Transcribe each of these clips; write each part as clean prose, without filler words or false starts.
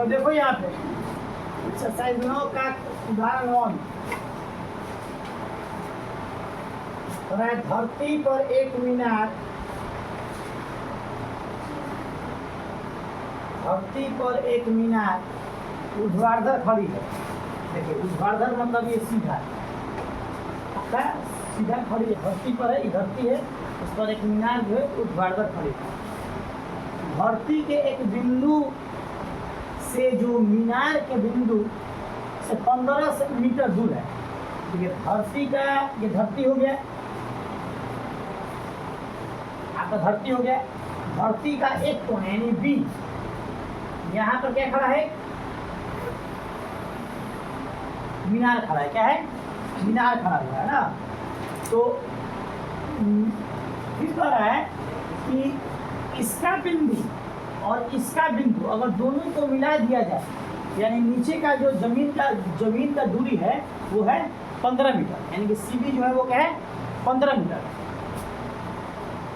तो देखो यहाँ पे एक्सरसाइज 9 का उदाहरण 1 धरती पर एक मीनार, धरती पर एक मीनार ऊर्ध्वाधर खड़ी है। देखिए ऊर्ध्वाधर मतलब ये सीधा है, सीधा खड़ी है, धरती पर है, ये धरती है, उस पर एक मीनार जो है ऊर्ध्वाधर खड़ी है। धरती के एक बिंदु से जो मीनार के बिंदु से 15 मीटर दूर है। ठीक है, धरती का ये धरती हो गया, आपका धरती हो गया। धरती का एक कोण यानी बी, यहाँ पर क्या खड़ा है, मीनार खड़ा है। क्या है, मीनार खड़ा हुआ है ना। तो फिर कह रहा है कि इसका बिंदु और इसका बिंदु अगर दोनों को मिला दिया जाए, यानी नीचे का जो जमीन का दूरी है वो है 15 मीटर, यानी कि सीबी जो है वो क्या है 15 मीटर।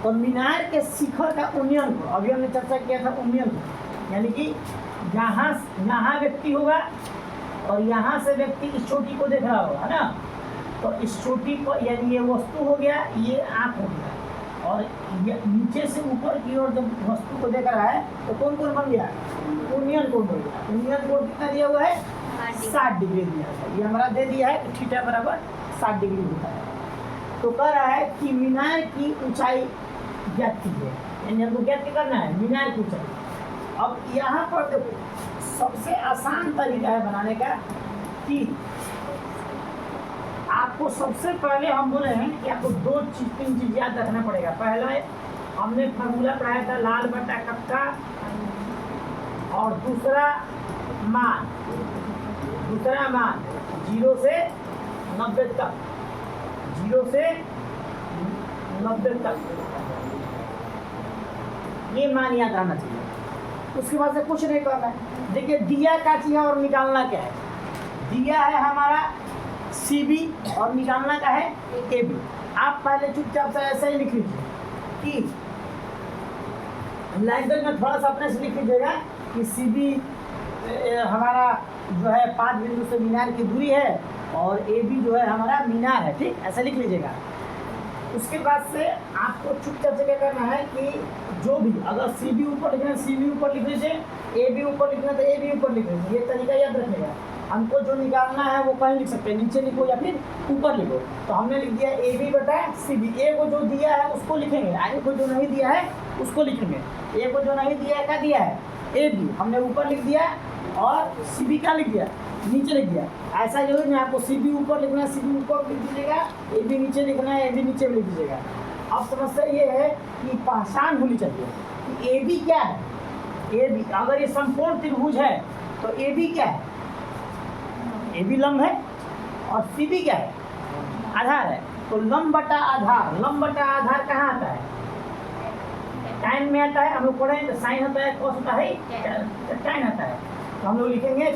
तो मीनार के शिखर का उन्नयन को अभी हमने चर्चा किया था, उन्नयन को यानी कि यहाँ व्यक्ति होगा और यहाँ से व्यक्ति इस चोटी को देख रहा होगा ना। तो इस चोटी पर यानी ये वस्तु हो गया, ये आँख हो गया, और ये नीचे से ऊपर की ओर जब वस्तु को देख रहा है तो कौन कौन बन गया, उन्नयन कोण बन गया। उन्नयन कोण कितना दिया हुआ है, 60 डिग्री दिया है। ये हमारा दे दिया है कि थीटा बराबर 60 डिग्री होता है। तो कह रहा है कि मीनार की ऊंचाई ज्ञात कीजिए, यानी हमको ज्ञात करना है मीनार की ऊंचाई। अब यहाँ पर देखो सबसे आसान तरीका है बनाने का कि आपको सबसे पहले हम बोले हैं कि आपको 2-3 चीज याद रखना पड़ेगा। पहला हमने फार्मूला पढ़ाया था लाल बटा कक्का, और दूसरा मान 0 से 90 तक, 0 से 90 तक ये मान याद रहना चाहिए। उसके बाद से कुछ नहीं करना है। देखिए दिया का चीज है और निकालना क्या है। दिया है हमारा CB और निकालना का है AB। आप पहले चुपचाप से ऐसे ही लिख लीजिए कि लैंग्वेज में थोड़ा सा अपने से लिख लीजिएगा कि CB हमारा जो है 5 बिंदु से मीनार की दूरी है और AB जो है हमारा मीनार है। ठीक, ऐसे लिख लीजिएगा। उसके बाद से आपको चुपचाप से क्या करना है कि जो भी अगर CB ऊपर लिखना है CB ऊपर लिख लीजिए, AB ऊपर लिखना है तो AB ऊपर लिख लीजिए। ये तरीका याद रखिएगा। हमको जो निकालना है वो कहीं लिख सकते हैं, नीचे लिखो या फिर ऊपर लिखो। तो हमने लिख दिया AB बटा CB। A को जो दिया है उसको लिखेंगे, A को जो नहीं दिया है उसको लिखेंगे। A को जो नहीं दिया है क्या दिया है, AB हमने ऊपर लिख दिया और CB क्या लिख दिया, नीचे लिख दिया। ऐसा जरूर नहीं आपको CB ऊपर लिखना है, CB ऊपर लिख दीजिएगा, AB नीचे लिखना है, AB नीचे लिख दीजिएगा। अब समस्या ये है कि पहचान होनी चाहिए कि AB क्या है। AB अगर ये समकोण त्रिभुज है तो AB क्या है, AB लंब है और CB क्या है, आधार है। तो लंब बटा आधार, लंब बटा आधार कहाँ आता है, टाइम में आता है। हम लोग पढ़े तो साइन होता है, कॉस होता है, टाइन आता है। तो हम लोग लिखेंगे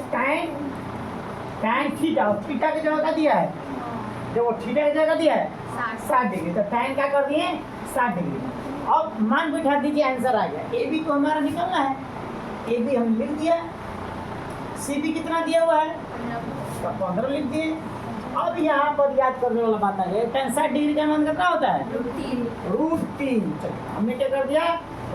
टाइन थीटा, और थीटा की जगह क्या दिया है, जब वो थीटा की जगह दिया है 60 डिग्री, तो टाइन क्या कर दिए 60 डिग्री। अब मान बैठा दीजिए, आंसर आ गया। AB को हमारा निकालना है, AB हम लिख दिया, CB कितना दिया हुआ है तो 15 लिख दिए। अब यहाँ पर याद करने वाला बात आ गया, tan 60 डिग्री का मान कितना होता है, √3। चलिए हमने क्या कर दिया,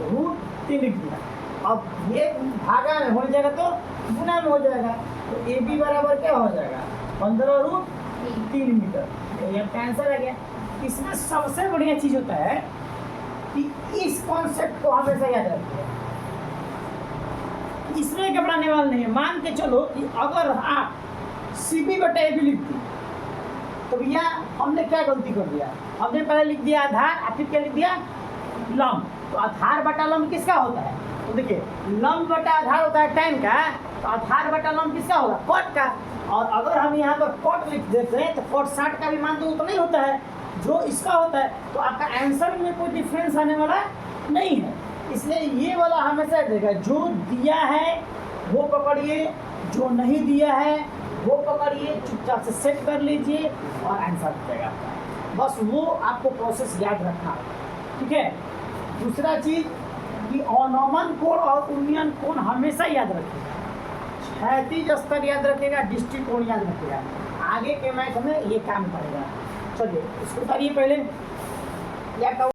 √3 लिख दिया। अब ये भागा में हो जाएगा तो गुना में हो जाएगा, तो AB बराबर क्या हो जाएगा 15√3 मीटर। ये आंसर आ गया। इसमें सबसे बढ़िया चीज होता है कि इस कॉन्सेप्ट को हमेशा याद रखिए, इसमें घबराने वाला नहीं है। मान के चलो कि अगर आप CB बटा AB लिख दी तो भैया हमने क्या गलती कर दिया, हमने पहले लिख दिया आधार और फिर क्या लिख दिया लंब। तो आधार बटा लंब किसका होता है, तो देखिए लंब बटा आधार होता है tan का, तो आधार बटा लंब किसका होगा, cot का। और अगर हम यहाँ पर cot लिख देते हैं तो cot 60 का भी मान तो नहीं होता है जो इसका होता है, तो आपका आंसर में कोई डिफरेंस आने वाला नहीं है। इसलिए ये वाला हमेशा देगा, जो दिया है वो पकड़िए, जो नहीं दिया है वो पकड़िए, चुपचाप से सेट कर लीजिए और आंसर हो जाएगा। बस वो आपको प्रोसेस याद रखना है, ठीक है। दूसरा चीज कि अवनमन कोण और उन्नयन कोण हमेशा याद रखिएगा। क्षैतिज स्तर याद रखेगा, दृष्टिकोण याद रखेगा। आगे के मैथ में ये काम करेगा। चलिए इसको करिए पहले या